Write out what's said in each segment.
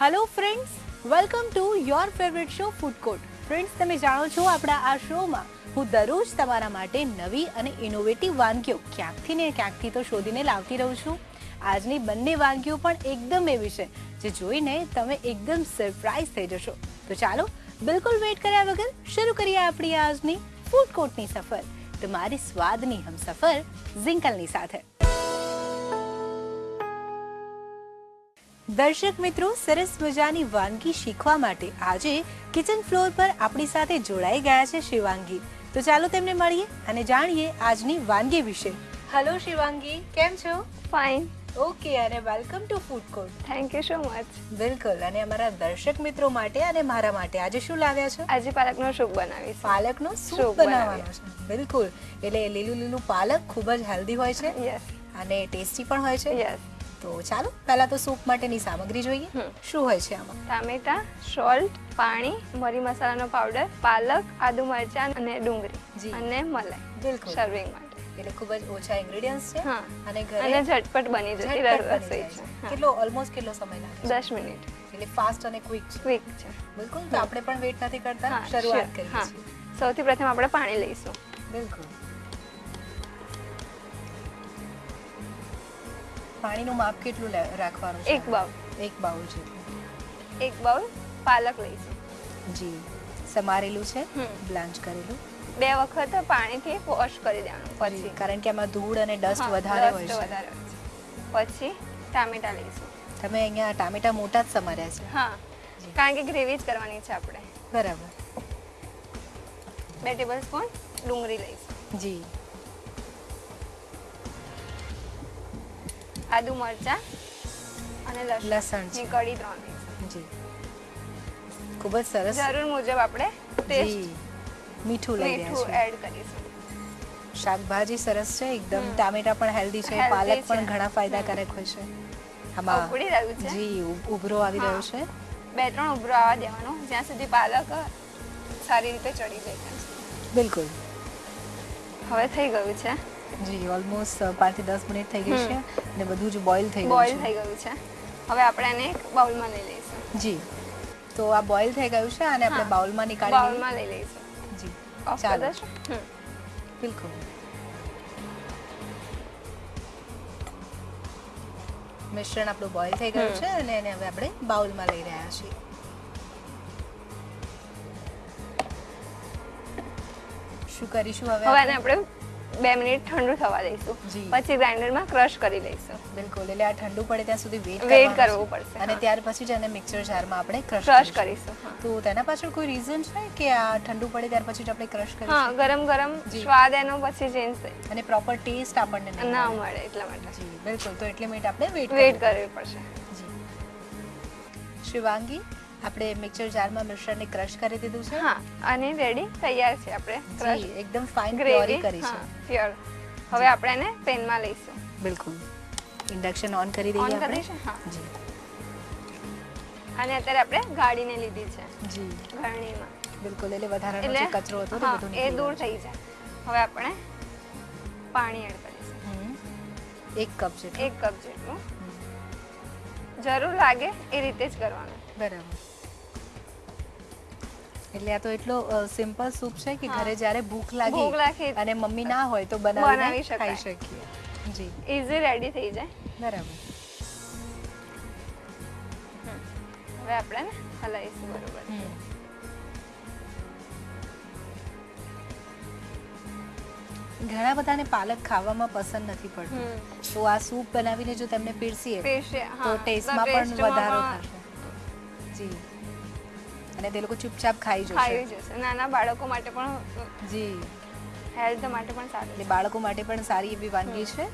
Hello friends, welcome to your favourite show food court. Friends, તમે જાણો છો આપણા આ શોમાં હું દરરોજ તમારા માટે નવી અને ઇનોવેટિવ વાનગીઓ ક્યાંકથી ને ક્યાંકથી તો શોધીને લાવતી રહું છું. આજની બંને વાનગીઓ પણ એકદમ એવી છે જે જોઈને તમે એકદમ સરપ્રાઈઝ થઈ જશો. તો ચાલો બિલકુલ વેઇટ કર્યા વગર શરૂ કરીએ આપણી આજની ફૂડ કોર્ટની સફર, તમારી સ્વાદની હમસફર ઝિંકલની સાથે. દર્શક મિત્રો, સરસ મજાની વાનગી શીખવા માટે આજે કિચન ફ્લોર પર આપણી સાથે જોડાઈ ગયા છે શિવાંગી. તો ચાલો તેમને મળીએ અને જાણીએ આજની વાનગી વિશે. હેલો શિવાંગી, કેમ છો? ફાઇન. ઓકે, અને welcome to food court. Thank you so much. બિલકુલ. અને અમારા દર્શક મિત્રો માટે અને મારા માટે આજે શું લાવ્યા છો? આજે પાલકનો સૂપ બનાવીશ. પાલકનો સૂપ બનાવવાનો છે. બિલકુલ. એટલે લીલું પાલક ખૂબ જ હેલ્ધી હોય છે. યસ. અને ટેસ્ટી પણ હોય છે. યસ. તો ચાલો પહેલા તો સૂપ માટેની સામગ્રી જોઈએ. શું હોય છે આમાં? ટામેટા, સોલ્ટ, પાણી, મરી મસાલાનો પાવડર, પાલક, આદુ મરચાં અને ડુંગળી અને મલાઈ. બિલકુલ. સર્વિંગ માટે. એટલે ખૂબ જ ઓછા ઇન્ગ્રેડિયન્ટ્સ છે. હા. અને ઘરે અને ઝટપટ બની જતી રસોઈ છે. કેટલો ઓલમોસ્ટ કેટલો સમય લાગે? 10 મિનિટ. એટલે ફાસ્ટ અને ક્વિક છે. ક્વિક છે. બિલકુલ. તો આપણે પણ વેઇટ નથી કરતા, શરૂઆત કરીએ છીએ. સૌથી પ્રથમ આપણે પાણી લઈશું. બિલકુલ. પાણીનું માપ કેટલું રાખવાનું છે? 1 બાઉલ. 1 બાઉલ જેટલું. 1 બાઉલ પાલક લઈશું. જી. સમારેલું છે, બ્લાન્ચ કરેલું. 2 વખત પાણીથી વોશ કરી દેવાનું. પછી કારણ કે આમાં ધૂળ અને ડસ્ટ વધારે હોય છે. પછી ટામેટા લઈશું. તમે અહીંયા ટામેટા મોટા જ સમાર્યા છે? હા, કારણ કે ગ્રેવી જ કરવાની છે આપણે. બરાબર. 2 ટેબલસ્પૂન ડુંગળી લઈશું. જી. આદુ મરચાં અને લસણ ની કળી 3 લઈશું. જી. ખૂબ જ સરસ. જરૂર મુજબ આપણે ટેસ્ટ મીઠું લઈ રહ્યા છે. એડ કરીશું. શાકભાજી સરસ છે એકદમ. ટામેટા પણ હેલ્ધી છે, પાલક પણ ઘણા ફાયદાકારક હોય છે. આમાં ઉકળી રહ્યું છે. જી, ઉભરો આવી રહ્યો છે. 2-3 ઉભરો આવવા દેવાનો જ્યાં સુધી પાલક સારી રીતે ચડી જાય. બિલકુલ. હવે થઈ ગયું છે. જી, ઓલમોસ્ટ 5 થી 10 મિનિટ થઈ ગઈ છે અને બધું જ બોઇલ થઈ ગયું છે. હવે આપણે એને એક બાઉલમાં લઈ લઈશું. જી. તો આ બોઇલ થઈ ગયું છે અને આપણે બાઉલમાં નીકાળી બાઉલમાં લઈ લઈશું. જી. ઓફ કરી દઈશું. બિલકુલ. મિશ્રણ આપણું બોઇલ થઈ ગયું છે અને એને હવે આપણે બાઉલમાં લઈ રહ્યા છીએ. શું કરીશું હવે? હવે આને આપણે 2 મિનિટ ઠંડુ થવા દઈશું. પછી ગ્રાઇન્ડરમાં ક્રશ કરી લઈશું. બિલકુલ. એટલે આ ઠંડુ પડે ત્યાં સુધી વેઇટ કરવું પડશે અને ત્યાર પછી જ એને મિક્સર જારમાં આપણે ક્રશ કરીશું. તો તેના પાછળ કોઈ રીઝન છે કે આ ઠંડુ પડે ત્યાર પછી જ આપણે ક્રશ કરીશું? હા, ગરમ સ્વાદ એનો પછી ચેન્જ થાય અને પ્રોપર ટેસ્ટ આપણને ના મળે એટલા માટે. જી, બિલકુલ. તો એટલી મિનિટ આપણે વેઇટ કરવી પડશે. જી. શિવાંગી, આપણે મિક્સર જારમાં મિશ્રણને ક્રશ કરી દીધું છે. હા, અને રેડી તૈયાર છે. આપણે ક્રશ એકદમ ફાઇન પ્યોરી કરી છે. પ્યોર. હવે આપણે એને પેનમાં લઈશું. બિલકુલ. ઇન્ડક્શન ઓન કરી દઈએ આપણે. હા. જી. અને અત્યારે આપણે ગાળીને લીધી છે. જી. ગાળણીમાં. બિલકુલ. એટલે વધારાનો જે કચરો હતો એ બધો એ દૂર થઈ જાય. હવે આપણે પાણી એડ કરીશું. 1 કપ જેટલું. 1 કપ જેટલું. જરૂર લાગે એ રીતે જ કરવાનું. બરાબર. એટલે આ તો એટલો સિમ્પલ સૂપ છે કે ઘરે જ્યારે ભૂખ લાગે અને મમ્મી ના હોય તો બનાવી ખાઈ શકીએ. જી. ઈઝી રેડી થઈ જાય. બરાબર. હવે આપણે હલાવીશું. બરોબર. ઘણા બધાને પાલક ખાવામાં પસંદ નથી પડતું, તો આ સૂપ બનાવીને જો તેમને પીરસીએ તો ટેસ્ટમાં પણ વધારો થશે. જી. અને તે લોકો ચૂપચાપ ખાઈ જશે. નાના બાળકો માટે પણ જી, હેલ્થ માટે પણ સારું. એટલે બાળકો માટે પણ સારી એવી વાનગી છે.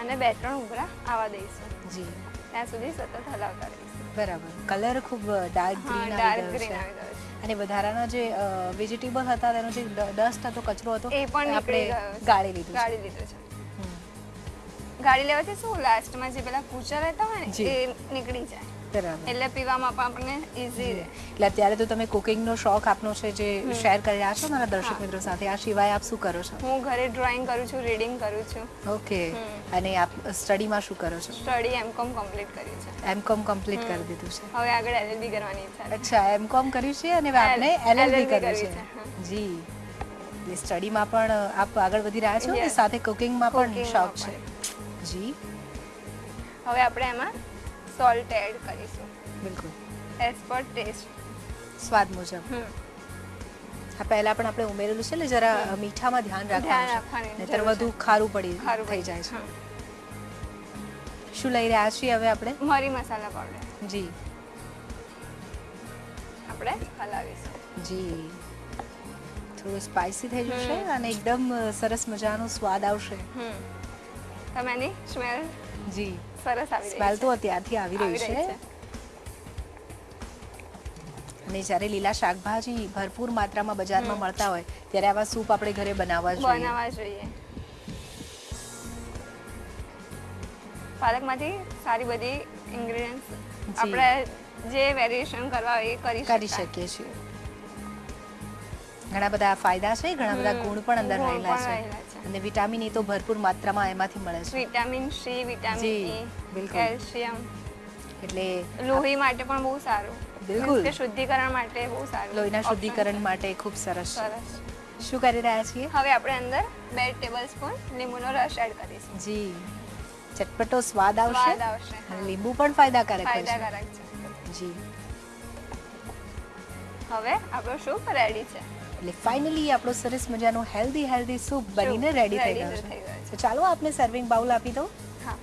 અને 2-3 ઉભરા આવવા દઈશું. જી. ત્યાં સુધી સતત હલાવતા રહીશું. બરાબર. કલર ખૂબ ડાર્ક ગ્રીન આવી ગયો છે. અને વધારાના જે વેજીટેબલ હતા તેનો જે ડસ્ટ હતો, કચરો હતો, એ પણ આપણે ગાળી લીધો છે. ગાળી લેવાથી શું લાસ્ટમાં જે પેલા કૂચા રહેતા હોય ને એ નીકળી જાય. બરાબર. એટલે પીવામાં પણ આપણને ઈઝી રહે. એટલે અત્યારે તો તમે કુકિંગનો શોખ આપનો છે જે શેર કરી રહ્યા છો મારા દર્શક મિત્રો સાથે. આ સિવાય આપ શું કરો છો? હું ઘરે ડ્રોઈંગ કરું છું, રીડિંગ કરું છું. ઓકે. અને આપ સ્ટડીમાં શું કરો છો? સ્ટડી એમકોમ કમ્પ્લીટ કર્યું છે. એમકોમ કમ્પ્લીટ કરી દીધું છે. હવે આગળ એલએલબી કરવાની ઈચ્છા છે. અચ્છા, એમકોમ કર્યું છે અને હવે આપને એલએલબી કર્યું કરવી છે. છે, હા. જી. એટલે સ્ટડીમાં પણ આપ આગળ વધી રહ્યા છો અને Yes. સાથે કુકિંગમાં પણ Cookingમાં શોખ છે. જી, હવે આપણે એમાં સોલ્ટ એડ કરીશું બિલકુલ. As per test. સ્વાદ મુજબ. આ પહેલા પણ આપણે ઉમેરેલું છે એટલે જરા મીઠામાં ધ્યાન ધ્યાન રાખવાનું રાખવાની છે નહીંતર જરૂર વધુ છે. ખારું થઈ પડી જાય છે. હા. શું લઈ રહ્યા છીએ હવે આપણે? મરી મસાલા પાવડર જી આપણે હલાવીશું. જી, થોડું સ્પાઇસી થઈ જશે અને એકદમ સરસ મજાનો સ્વાદ આવશે. તમે એની સ્મેલ જી, સરસ આવી રહી સ્મેલ છે. તો અત્યારથી આવી રહી છે. અને જ્યારે લીલા શાકભાજી ભરપૂર માત્રામાં બજારમાં મળતા હોય ત્યારે આવા સૂપ આપણે ઘરે બનાવવા જોઈએ. બનાવવા જોઈએ. પાલકમાંથી સારી બધી ઇન્ગ્રેડિયન્ટ્સ આપણે જે વેરિએશન કરવા હોય એ કરી શકીએ છીએ. ઘણા બધા ફાયદા છે, ઘણા બધા ગુણ પણ અંદર ગુણ રહેલા પણ છે રહેલા છે. અને વિટામિન એ તો ભરપૂર માત્રામાં એમાંથી મળે છે. વિટામિન સી, વિટામિન જી, ઈ, બિલકુલ. કેલ્શિયમ, એટલે લોહી માટે પણ બહુ સારું. બિલકુલ. Means કે શુદ્ધિકરણ માટે બહુ સારું. લોહીના option શુદ્ધિકરણ છે. માટે ખૂબ સરસ છે. સરસ. શું કરી રહ્યા છીએ? હવે આપણે અંદર 2 ટેબલસ્પૂન લીંબુનો રસ એડ કરીશું. જી, ચટપટો સ્વાદ આવશે સ્વાદ આવશે. અને લીંબુ પણ ફાયદાકારક હોય છે. ફાયદાકારક છે. જી, હવે આપણો સૂપ રેડી છે. એટલે ફાઇનલી આપણો સરસ મજાનો હેલ્ધી સૂપ બનીને રેડી થઈ ગયો થઈ છે. ગયો તો ચાલો આપને સર્વિંગ બાઉલ આપી દો. હા.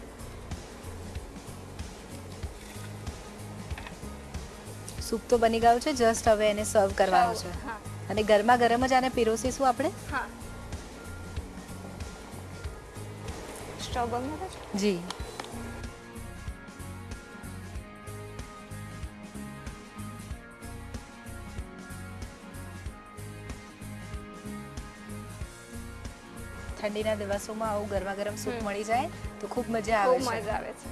સૂપ તો બની ગયું છે, જસ્ટ હવે એને સર્વ કરવાનું છે હા. અને ગરમા ગરમ જ આને પીરસીશું આપણે. હા. સ્ટવ બંધ કરો છો? જી, ઠંડીના દિવસોમાં આવું ગરમા ગરમ સૂપ મળી જાય તો ખૂબ મજા આવે બહુ છે. મજા આવે છે.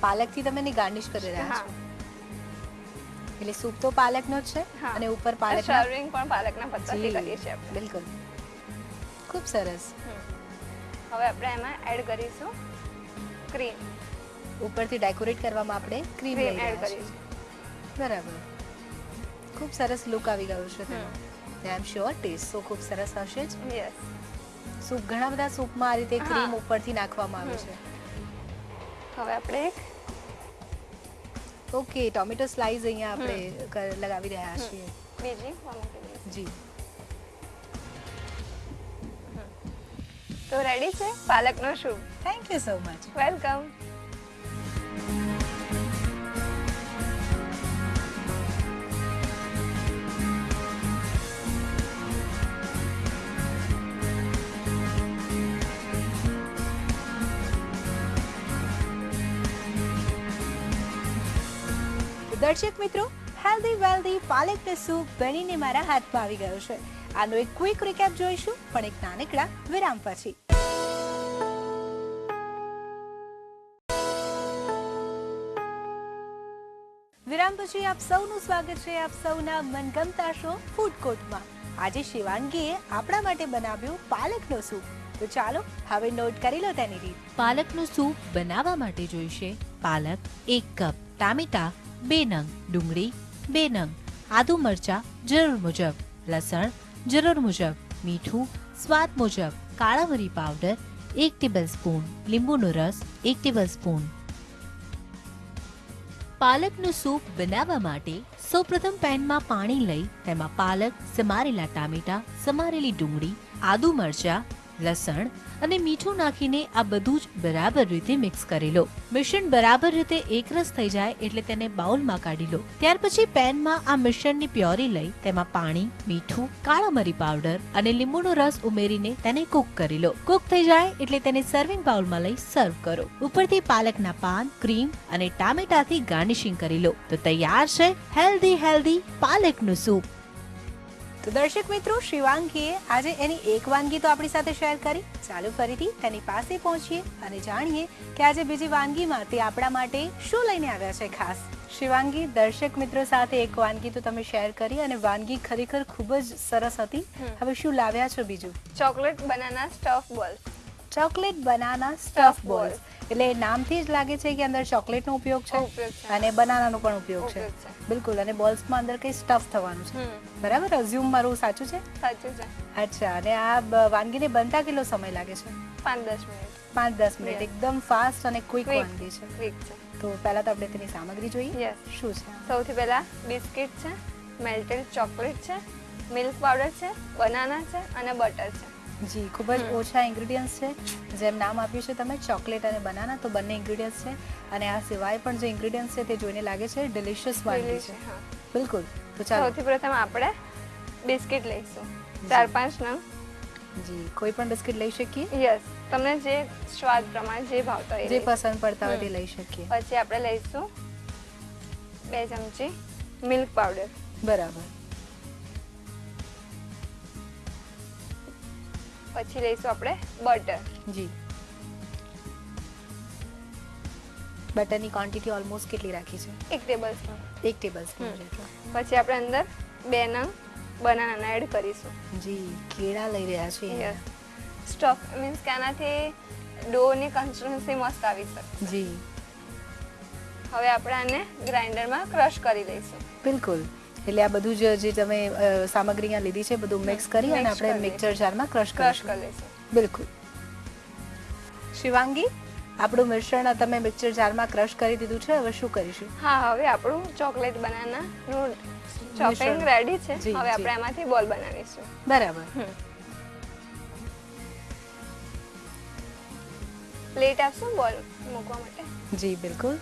પાલકથી તમે એને ગાર્નિશ કરી રહ્યા હા. છો એટલે સૂપ તો પાલકનો જ છે હા. અને ઉપર પાલકના. સર્વિંગ પણ પાલકના પત્તાથી જી, કરીએ છીએ આપણે. બિલકુલ, ખૂબ સરસ. હવે આપણે એમાં એડ કરીશું ક્રીમ. ઉપરથી ડેકોરેટ કરવામાં આપણે ક્રીમ લઈ ક્રીમ એડ રહ્યા છીએ. કરીશું. બરાબર, ખૂબ સરસ લુક આવી ગયું છે તેનો. આઈ એમ શ્યોર ટેસ્ટ તો ખૂબ સરસ હશે જ. યસ. સૂપ ઘણા બધા સૂપમાં આ રીતે ક્રીમ હા. ઉપરથી નાખવામાં આવે છે. હવે આપણે એક ઓકે, ટોમેટો સ્લાઈસ અહીંયા આપણે લગાવી રહ્યા છીએ. બીજી મૂકી દઈશું. જી, તો રેડી છે પાલકનો સૂપ. Thank you so much. Welcome. દર્શક મિત્રો, હેલ્ધી વેલ્ધી પાલકનો સૂપ બનીને મારા હાથમાં આવી ગયો છે. આનો એક ક્વિક રિકેપ જોઈશું પણ એક નાનકડા વિરામ પછી. વિરામ પછી આપ સૌનું સ્વાગત છે આપ સૌના મનગમતા શો ફૂડ કોર્ટમાં. આજે શિવાંગીએ આપણા માટે બનાવ્યું પાલકનો સૂપ. તો ચાલો હવે નોટ કરી લો તેની રીત. પાલકનું સૂપ બનાવવા માટે જોઈશે પાલક 1 કપ, ટામેટા 2 નંગ, ડુંગળી 2 નંગ, આદુ મરચા જરૂર મુજબ, લસણ જરૂર મુજબ, મીઠું સ્વાદ મુજબ, કાળા મરી પાવડર 1 ટેબલસ્પૂન, લીંબુનો રસ 1 ટેબલસ્પૂન. પાલકનું સૂપ બનાવવા માટે સૌપ્રથમ પેનમાં પાણી લઈ તેમાં પાલક, સમારેલા ટામેટા, સમારેલી ડુંગળી, આદુ મરચા, લસણ અને મીઠું નાખીને આ બધું જ બરાબર રીતે મિક્સ કરી લો. મિશ્રણ બરાબર રીતે એકરસ થઈ જાય એટલે તેને બાઉલમાં કાઢી લો. ત્યાર પછી પેનમાં આ મિશ્રણની પ્યોરી લઈ તેમાં પાણી, મીઠું, કાળા મરી પાવડર અને લીંબુનો રસ ઉમેરીને તેને કૂક કરી લો. કૂક થઈ જાય એટલે તેને સર્વિંગ બાઉલમાં લઈ સર્વ કરો. ઉપરથી પાલકના પાન, ક્રીમ અને ટામેટાથી ગાર્નિશિંગ કરી લો. તો તૈયાર છે હેલ્ધી પાલકનું સૂપ. તો દર્શક મિત્રો, શિવાંગીએ આજે એની એક વાનગી તો આપણી સાથે શેર કરી. ચાલો ફરીથી તેની પાસે પહોંચીએ અને જાણીએ કે આજે બીજી વાનગીમાં તે આપણા માટે શું લઈને આવ્યા છે ખાસ. શિવાંગી, દર્શક મિત્રો સાથે એક વાનગી તો તમે શેર કરી અને વાનગી ખરેખર ખૂબ જ સરસ હતી. હવે શું લાવ્યા છો બીજું? Chocolate banana stuff balls. Chocolate banana stuff balls. એટલે નામથી જ લાગે છે કે અંદર ચોકલેટનો ઉપયોગ છે અને બનાનાનો પણ ઉપયોગ છે. બિલકુલ. અને બોલ્સમાં અંદર કઈ સ્ટફ થવાનું છે, બરાબર? અઝ્યુમ મારું સાચું છે? સાચું છે. અચ્છા. અને આ વાનગીને બનતા કેટલો સમય લાગે છે? 5-10 મિનિટ. 5-10 મિનિટ. એકદમ ફાસ્ટ અને ક્વિક વાનગી છે. ક્વિક છે. તો પહેલા તો આપણે તેની સામગ્રી જોઈએ. યસ. શું છે? સૌથી પહેલા બિસ્કિટ છે, મેલ્ટેડ ચોકલેટ છે, મિલ્ક પાવડર છે, બનાના છે અને બટર છે. જી, ખૂબ જ ઓછા ઇન્ગ્રેડિયન્ટ્સ છે. જેમ નામ આપ્યું છે તમે, ચોકલેટ અને બનાના, તો બંને ઇન્ગ્રેડિયન્ટ્સ છે. અને આ સિવાય પણ જે ઇન્ગ્રેડિયન્ટ્સ છે તે જોઈને લાગે છે ડિલિશિયસ વાનગી છે. બિલકુલ. તો ચાલો. સૌથી પ્રથમ આપણે બિસ્કિટ લઈશું 4-5 નંગ. જી, કોઈ પણ બિસ્કિટ લઈ શકીએ. યસ, તમને જે સ્વાદ પ્રમાણે જે ભાવતો હોય જે પસંદ પડતા હોય તે લઈ શકીએ. પછી આપણે લઈશું 2 ચમચી મિલ્ક પાવડર. બરાબર. પછી લઈશું આપણે બટર. જી. બટરની ક્વોન્ટિટી ઓલમોસ્ટ કેટલી રાખી છે? 1 ટેબલસ્પૂન. 1 ટેબલસ્પૂન જેટલો. પછી આપણે અંદર 2 નંગ બનાના એડ કરીશું. જી, કેળા લઈ રહ્યા છીએ. યસ. સ્ટફ મીન્સ કે આનાથી ડોની કન્સિસ્ટન્સી મસ્ત આવી શકે. જી. હવે આપણે આને ગ્રાઇન્ડરમાં ક્રશ કરી લઈશું. બિલકુલ. એટલે આ બધું જે તમે સામગ્રી અહીંયા લીધી છે બધું મિક્સ કરી અને આપણે મિક્સર જારમાં ક્રશ કરી લઈશું. બિલકુલ. શિવાંગી, આપણું મિશ્રણ તમે મિક્સર જારમાં ક્રશ કરી દીધું છે. હવે શું કરીશું? હા, હવે આપણું ચોકલેટ બનાનાનું ચોપિંગ રેડી છે. હવે આપણે એમાંથી બોલ બનાવીશું. બરાબર. પ્લેટ આપશું બોલ મૂકવા માટે. જી, બિલકુલ.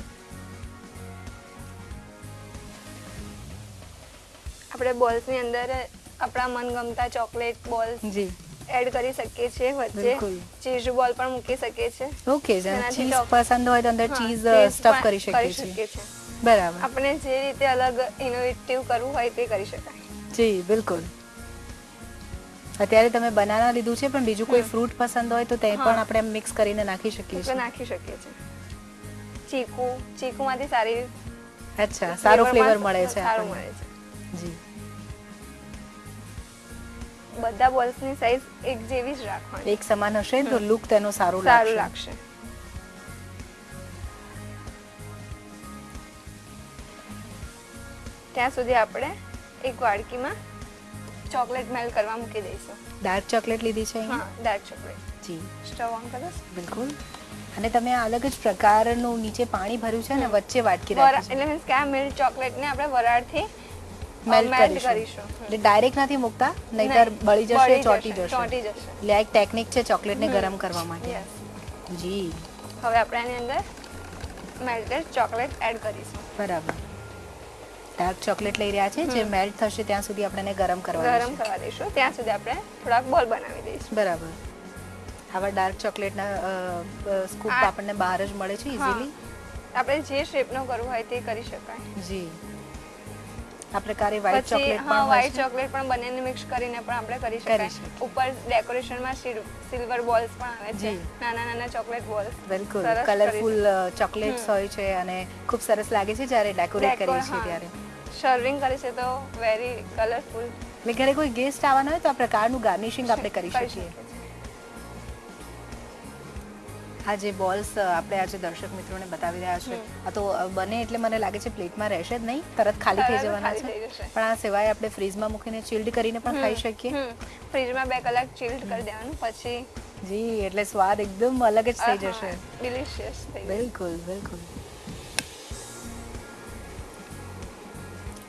આપણે બોલ્સની અંદર આપણા મનગમતા ચોકલેટ બોલ્સ જી એડ કરી શકીએ છીએ. વચ્ચે ચીઝ બોલ પણ મૂકી શકીએ છીએ. ઓકે. ચીઝ પસંદ હોય તો અંદર ચીઝ સ્ટફ કરી શકીએ છીએ. બરાબર. આપણે જે રીતે અલગ ઇનોવેટિવ કરવું હોય તે કરી શકાય. જી, બિલકુલ. અત્યારે તમે બનાના લીધું છે પણ બીજું કોઈ ફ્રૂટ પસંદ હોય તો તે પણ આપણે મિક્સ કરીને નાખી શકીએ છીએ. નાખી શકીએ છીએ. ચીકુમાંથી સારી અચ્છા સારો ફ્લેવર મળે છે. સારું મળે છે. જી. બધા બોલ્સની સાઈઝ એક જેવી જ રાખવાની. એક સમાન હશે તો લુક તેનો સારું લાગશે. ત્યાં સુધી આપણે એક વાડકીમાં ચોકલેટ મેલ્ટ કરવા મૂકી દઈશું. ડાર્ક ચોકલેટ લીધી છે હા, ડાર્ક ચોકલેટ. જી. સ્ટવ ઓન કરો. બિલકુલ. અને તમે અલગ જ પ્રકારનું નીચે પાણી ભર્યું છે અને વચ્ચે વાટકી રાખી છે. એટલે મીન્સ કે આ મિલ્ક ચોકલેટને આપણે વરાળથી મેલ્ટ કરીશું. એટલે ડાયરેક્ટ નથી મૂકતા, નહીતર બળી જશે, ચોંટી જશે. એટલે આ એક ટેકનિક છે ચોકલેટને ગરમ કરવા માટે. જી. હવે આપણે આની અંદર મેલ્ટેડ ચોકલેટ એડ કરીશું. બરાબર. ડાર્ક ચોકલેટ લઈ રહ્યા છે. જે મેલ્ટ થશે ત્યાં સુધી આપણે એને ગરમ કરવા દઈશું. ત્યાં સુધી આપણે થોડાક બોલ બનાવી દઈશું. બરાબર. આવા ડાર્ક ચોકલેટના સ્કૂપ આપણને બહાર જ મળે છે ઇઝીલી. આપણે જે શેપનો કરવો હોય તે કરી શકાય. જી. આ પ્રકારે વ્હાઈટ ચોકલેટ પણ વ્હાઈટ ચોકલેટ પણ બંનેને મિક્સ કરીને પણ આપણે કરી શકાય. ઉપર ડેકોરેશનમાં સિલ્વર બોલ્સ પણ આવે છે. નાના નાના ચોકલેટ બોલ્સ. બિલકુલ. કલરફુલ ચોકલેટ્સ હોય છે અને ખૂબ સરસ લાગે છે જ્યારે ડેકોરેટ કરીએ છીએ ત્યારે. સર્વિંગ કરે છે તો વેરી કલરફુલ. એટલે ઘરે કોઈ ગેસ્ટ આવવાના હોય તો આ પ્રકારનું ગાર્નિશિંગ આપણે કરી શકીએ. આ જે બોલ્સ આપણે આજે દર્શક મિત્રોને બતાવી રહ્યા છે આ તો બને એટલે મને લાગે છે પ્લેટમાં રહેશે જ નહીં, તરત ખાલી થઈ જવાના છે. પણ આ સિવાય આપણે ફ્રીજમાં મૂકીને ચિલ્ડ કરીને પણ ખાઈ શકીએ. ફ્રીજમાં 2 કલાક ચિલ્ડ કરી દેવાનું પછી. જી, એટલે સ્વાદ એકદમ અલગ જ થઈ જશે. ડિલિશિયસ. બિલકુલ બિલકુલ.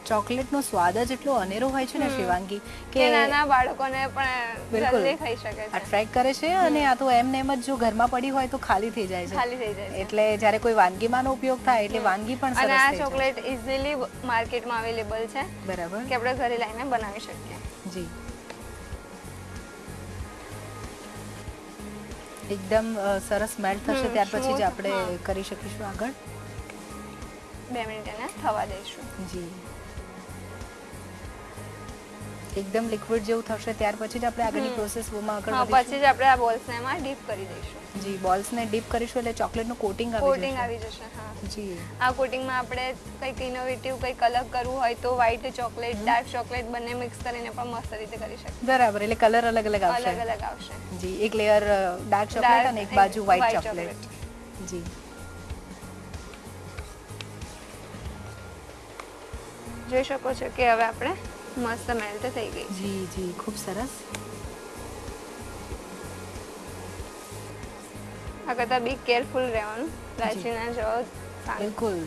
ચોકલેટનો સ્વાદ જ એટલો અનેરો હોય છે ને શિવાંગી કે નાના બાળકોને પણ જલ્દી ખાઈ શકે છે. અટ્રેક્ટ કરે છે અને આ તો એમને એમ જ જો ઘરમાં પડી હોય તો ખાલી થઈ જાય છે. એટલે જ્યારે કોઈ વાનગીમાંનો ઉપયોગ થાય એટલે વાનગી પણ સરસ અને થઈ આ જાય. ચોકલેટ ઇઝીલી માર્કેટમાં અવેલેબલ છે. બરાબર. કે આપણે ઘરે લઈને બનાવી શકીએ. જી. એકદમ સરસ મેલ્ટ થશે ત્યાર પછી જ આપણે કરી શકીશું આગળ. 2 મિનિટ એને થવા દઈશું. જી. એકદમ લિક્વિડ જેવું થશે ત્યાર પછી જ આપણે આગળની પ્રોસેસમાં આગળ હા, વધીશું. પછી જ આપણે આ બોલ્સને એમાં ડીપ કરી દઈશું. જી બોલ્સને ડીપ કરીશું એટલે ચોકલેટનું કોટિંગ આવી કોટિંગ જશે. આવી જશે. હા, જી આ કોટિંગમાં આપણે કંઈક ઇનોવેટિવ કંઈક અલગ કરવું હોય તો વ્હાઈટ ચોકલેટ ડાર્ક ચોકલેટ બંને મિક્સ કરીને પણ મસ્ત રીતે કરી શકીએ. બરાબર, એટલે કલર અલગ અલગ આવશે. અલગ અલગ આવશે. જી, એક લેયર ડાર્ક ચોકલેટ અને એક બાજુ વ્હાઈટ white ચોકલેટ. જી જોઈ શકો છો કે હવે આપણે મસ્ત મેલ્ટ થઈ ગઈ. જી જી ખૂબ સરસ. આ કરતાં બી કેરફુલ રહેવાનું, રાશી ના જવો શાંત. બિલકુલ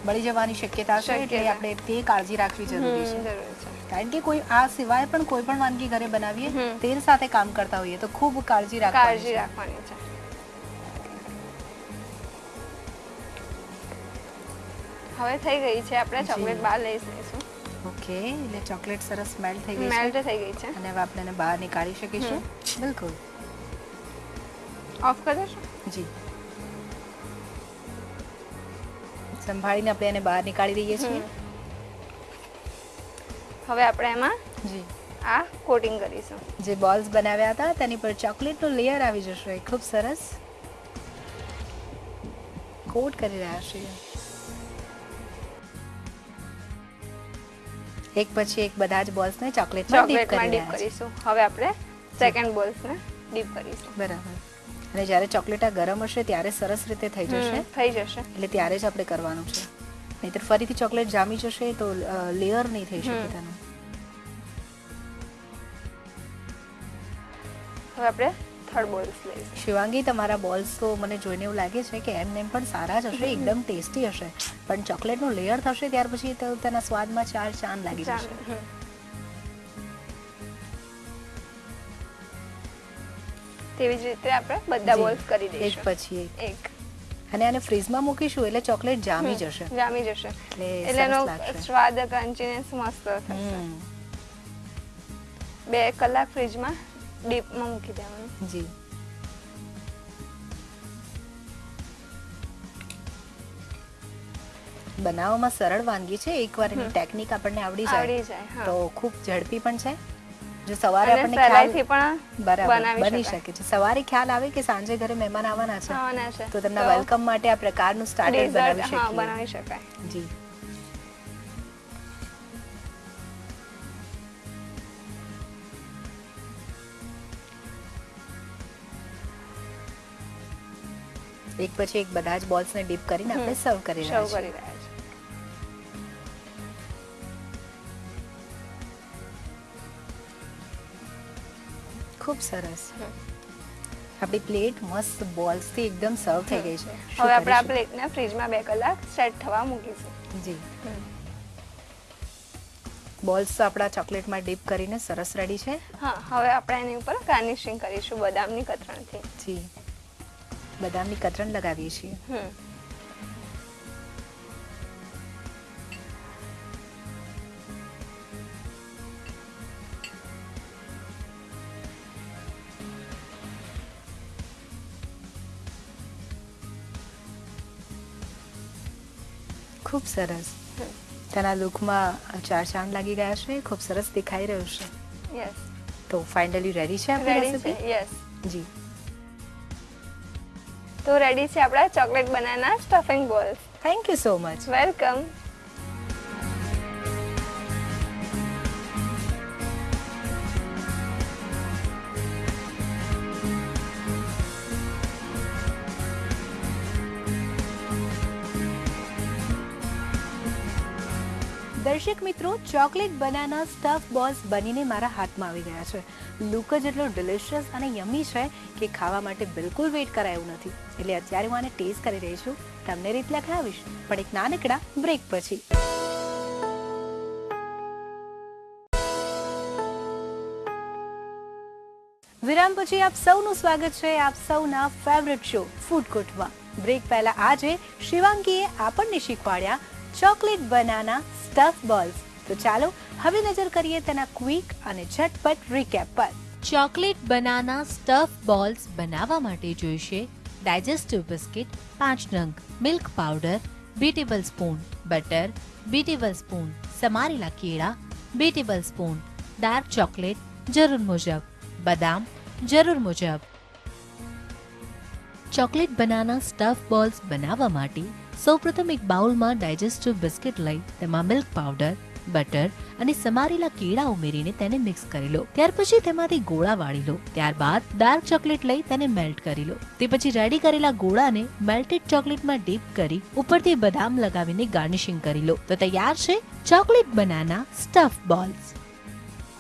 બળી જવાની શક્યતા છે એટલે શક્યતા. આપણે તે કાળજી રાખવી જરૂરી છે. જરૂર છે. કારણ કે કોઈ આ સિવાય પણ કોઈ પણ વાનગી ઘરે બનાવીએ હમ. તેલ સાથે કામ કરતા હોઈએ તો ખૂબ કાળજી કાળજી રાખવાની રાખવાની છે. હવે થઈ ગઈ છે, આપણે જી. ચોકલેટ બહાર લઈ લઈશું. ઓકે, એટલે ચોકલેટ સરસ મેલ્ટ થઈ ગઈ છે મેલ્ટ થઈ ગઈ છે. અને હવે આપણે એને બહાર નીકાળી શકીશું. બિલકુલ. ઓફ કરી દઈશું. જી, સંભાળીને આપણે એને બહાર નીકાળી દઈએ છીએ. હવે આપણે એમાં જી, આ કોટિંગ કરીશું. જે બોલ્સ બનાવ્યા હતા તેની પર ચોકલેટનો લેયર આવી જશે. ખૂબ સરસ કોટ કરી રહ્યા છીએ. એક પછી એક બધા જ બોલ્સને ચોકલેટમાં ડીપ ચોકલેટમાં કરી ડીપ રહ્યા છે. કરીશું. હવે આપણે સેકન્ડ બોલ્સને ડીપ કરીશું. બરાબર. અને જ્યારે ચોકલેટ આ ગરમ હશે ત્યારે સરસ રીતે થઈ જશે. થઈ જશે. એટલે ત્યારે જ આપણે કરવાનું છે, નહીંતર ફરીથી ચોકલેટ જામી જશે તો લેયર નહીં થઈ શકે તેનું. હવે આપણે થર્ડ બોલ્સ લઈશું. શિવાંગી, તમારા બોલ્સ તો મને જોઈને એવું લાગે છે કે એમને એમ પણ સારા જ હશે, એકદમ ટેસ્ટી હશે, પણ ચોકલેટનું લેયર થશે ત્યાર પછી તો તેના સ્વાદમાં ચાર ચાંદ લાગી જશે. તેવી જ રીતે આપણે બધા જી, બોલ્સ કરી એક દઈશું. પછી એક. એક અને આને ફ્રીઝમાં મૂકીશું એટલે ચોકલેટ જામી જશે. જામી જશે. એટલે એટલે એનો સરસ લાગશે. સ્વાદ ક્રન્ચીનેસ મસ્ત થશે. હમ. 2 કલાક ફ્રીજમાં ડીપમાં મૂકી દેવાનું. જી, બનાવવામાં સરળ વાનગી છે, એકવાર એની ટેકનિક આપણને આવડી આવડી જાય જાય. તો હા. ખૂબ ઝડપી પણ છે. જો સવારે અને આપણને સહેલાઈથી ખ્યાલ પણ બરાબર બનાવી બની શકાય. શકે છે, સવારે ખ્યાલ આવે કે સાંજે ઘરે મહેમાન આવવાના છે ખાવાના છે. તો તેમના વેલકમ માટે આ પ્રકારનું સ્ટાર્ટર dessert, બનાવી હા, શકીએ. બનાવી શકાય. જી, એક પછી એક બધા જ બોલ્સને ડીપ કરીને આપણે સર્વ કરી રહ્યા સર્વ છીએ. કરી રહ્યા છે. ખૂબ સરસ. આપણી પ્લેટ મસ્ત બોલ્સ થી એકદમ સર્વ થઈ ગઈ છે. શું હવે આપણે આ કરીશું? પ્લેટને ફ્રીજમાં 2 કલાક સેટ થવા મૂકીશું. જી, બોલ્સ આપણા ચોકલેટમાં ડીપ કરીને સરસ રેડી છે. હા, હવે આપણે એની ઉપર ગાર્નિશિંગ કરીશું બદામની કતરણથી. જી, બદામની કતરણ લગાવીએ છીએ. ખૂબ સરસ. તેના લુકમાં ચાર ચાંદ લાગી ગયા છે, ખૂબ સરસ દેખાઈ રહ્યું છે. યસ, તો ફાઇનલી રેડી છે આપણી રેડી છે. રેસીપી. યસ, જી, તો રેડી છે આપણા chocolate banana stuffing balls. Thank you so much. Welcome. દર્શક મિત્રો, ચોકલેટ બનાના સ્ટફ બોલ્સ બનીને મારા હાથમાં આવી ગયા છે. લુક જ એટલો ડિલિશિયસ અને યમી છે કે ખાવા માટે બિલકુલ વેઇટ કરાય એવું નથી. એટલે અત્યારે હું આને ટેસ્ટ કરી રહી છું, તમને રીતના ખવડાવીશ, પણ એક નાનકડા બ્રેક પછી. વિરામ પછી આપ સૌનું સ્વાગત છે આપ સૌના ફેવરિટ શો ફૂડ કોર્ટમાં. બ્રેક પહેલા આજે શિવાંગીએ આપણને શીખવાડ્યા ચોકલેટ બનાના સ્ટફ બોલ્સ. તો ચાલો હવે નજર કરીએ તેના ક્વિક અને ઝટપટ રીકેપ પર. ચોકલેટ બનાના સ્ટફ બોલ્સ બનાવવા માટે જોઈશે ડાયજેસ્ટિવ બિસ્કિટ 5 નંગ, milk powder 2 tablespoon, butter 2 tablespoon, સમારેલા કેળા 2 ટેબલસ્પૂન, ડાર્ક ચોકલેટ જરૂર મુજબ, બદામ જરૂર મુજબ. ચોકલેટ બનાના સ્ટફ બોલ્સ બનાવવા માટે સૌપ્રથમ એક બાઉલમાં ડાયજેસ્ટિવ બિસ્કિટ લઈ તેમાં મિલ્ક પાવડર, બટર અને સમારેલા કેળા ઉમેરીને તેને મિક્સ કરી લો. ત્યાર પછી તેમાંથી ગોળા વાળી લો. ત્યારબાદ ડાર્ક ચોકલેટ લઈ તેને મેલ્ટ કરી લો. તે પછી રેડી કરેલા ગોળાને મેલ્ટેડ ચોકલેટમાં ડીપ કરી ઉપરથી બદામ લગાવીને ગાર્નિશિંગ કરી લો. તો તૈયાર છે ચોકલેટ બનાના સ્ટફ બોલ્સ.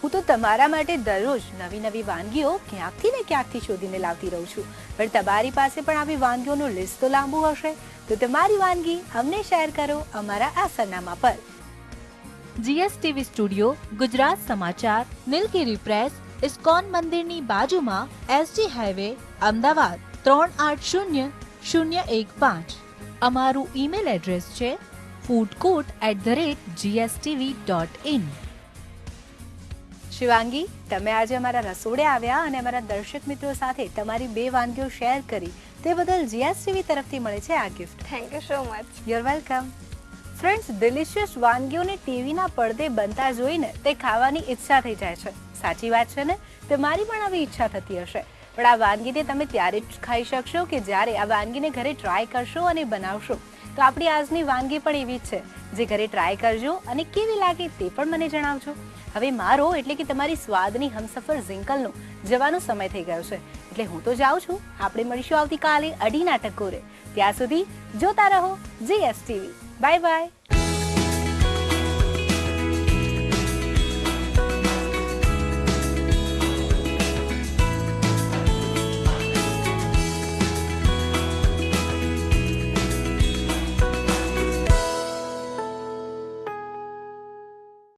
હું તો તમારા માટે દરરોજ નવી નવી વાનગીઓ ક્યાંકથી ને ક્યાંકથી શોધીને લાવતી રહું છું, પણ તમારી પાસે પણ આવી વાનગીઓનું લિસ્ટ તો લાંબુ હશે. તો તમારી વાનગી અમને શેર કરો અમારા આ સરનામા પર. GSTV સ્ટુડિયો, ગુજરાત સમાચાર, નીલગિરી પ્રેસ, ઇસ્કોન મંદિરની બાજુમાં, SG હાઈવે, અમદાવાદ 380015. અમારું ઈમેલ એડ્રેસ છે foodcourt@gstv.in. શિવાંગી, તમે આજે અમારા રસોડે આવ્યા અને અમારા દર્શક મિત્રો સાથે તમારી 2 વાનગીઓ શેર કરી તે બદલ GSTV તરફથી મળે છે આ gift. Thank you so much. You are welcome. Friends, delicious વાનગીઓને ટીવીના પડદે બનતા જોઈને તે ખાવાની ઈચ્છા થઈ જાય છે. સાચી વાત છે ને? તમારી પણ આવી ઈચ્છા થતી હશે, પણ આ વાનગીને તમે ત્યારે જ ખાઈ શકશો કે જ્યારે આ વાનગીને ઘરે ટ્રાય કરશો અને બનાવશો. તો આપણી આજની વાનગી પણ એવી જ છે, જે ઘરે ટ્રાય કરજો અને કેવી લાગે તે પણ મને જણાવજો. હવે મારો એટલે કે તમારી સ્વાદની હમસફર ઝિંકલનો જવાનો સમય થઈ ગયો છે, એટલે હું તો જાઉં છું. આપણે મળીશું આવતીકાલે 2:30 ટકોરે. ત્યાં સુધી જોતા રહો GSTV. Bye bye.